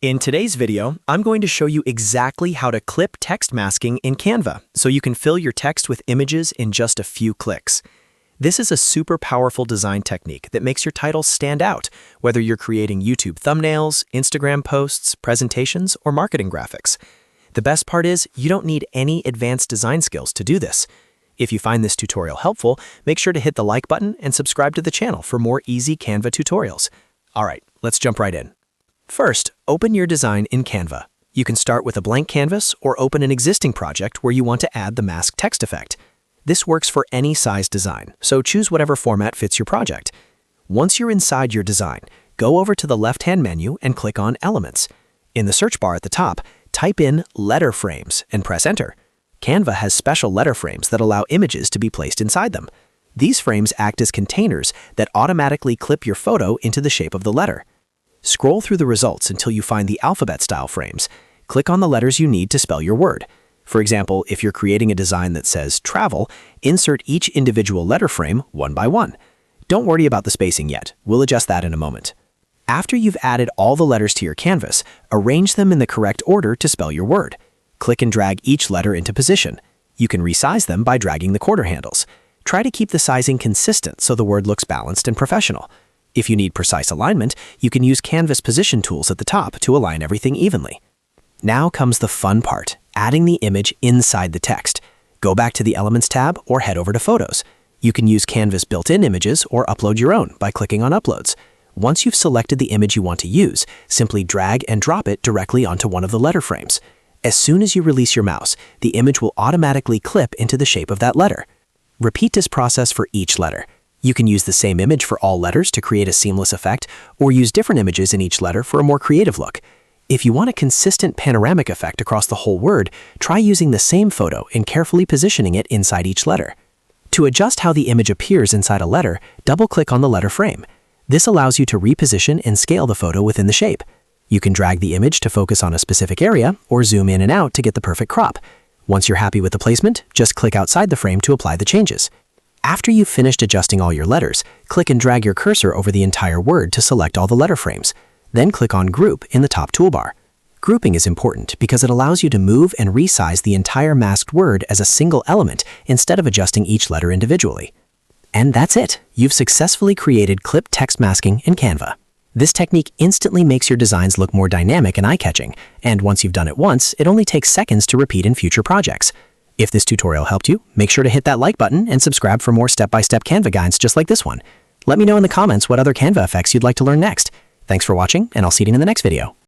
In today's video, I'm going to show you exactly how to clip text masking in Canva so you can fill your text with images in just a few clicks. This is a super powerful design technique that makes your titles stand out, whether you're creating YouTube thumbnails, Instagram posts, presentations, or marketing graphics. The best part is you don't need any advanced design skills to do this. If you find this tutorial helpful, make sure to hit the like button and subscribe to the channel for more easy Canva tutorials. All right, let's jump right in. First, open your design in Canva. You can start with a blank canvas or open an existing project where you want to add the mask text effect. This works for any size design, so choose whatever format fits your project. Once you're inside your design, go over to the left-hand menu and click on Elements. In the search bar at the top, type in Letter Frames and press Enter. Canva has special letter frames that allow images to be placed inside them. These frames act as containers that automatically clip your photo into the shape of the letter. Scroll through the results until you find the alphabet-style frames. Click on the letters you need to spell your word. For example, if you're creating a design that says Travel, insert each individual letter frame one by one. Don't worry about the spacing yet. We'll adjust that in a moment. After you've added all the letters to your canvas, arrange them in the correct order to spell your word. Click and drag each letter into position. You can resize them by dragging the quarter handles. Try to keep the sizing consistent so the word looks balanced and professional. If you need precise alignment, you can use Canvas position tools at the top to align everything evenly. Now comes the fun part, adding the image inside the text. Go back to the Elements tab or head over to Photos. You can use Canvas built-in images or upload your own by clicking on Uploads. Once you've selected the image you want to use, simply drag and drop it directly onto one of the letter frames. As soon as you release your mouse, the image will automatically clip into the shape of that letter. Repeat this process for each letter. You can use the same image for all letters to create a seamless effect, or use different images in each letter for a more creative look. If you want a consistent panoramic effect across the whole word, try using the same photo and carefully positioning it inside each letter. To adjust how the image appears inside a letter, double-click on the letter frame. This allows you to reposition and scale the photo within the shape. You can drag the image to focus on a specific area, or zoom in and out to get the perfect crop. Once you're happy with the placement, just click outside the frame to apply the changes. After you've finished adjusting all your letters, click and drag your cursor over the entire word to select all the letter frames. Then click on Group in the top toolbar. Grouping is important because it allows you to move and resize the entire masked word as a single element instead of adjusting each letter individually. And that's it! You've successfully created clip text masking in Canva. This technique instantly makes your designs look more dynamic and eye-catching, and once you've done it once, it only takes seconds to repeat in future projects. If this tutorial helped you, make sure to hit that like button and subscribe for more step-by-step Canva guides just like this one. Let me know in the comments what other Canva effects you'd like to learn next. Thanks for watching, and I'll see you in the next video.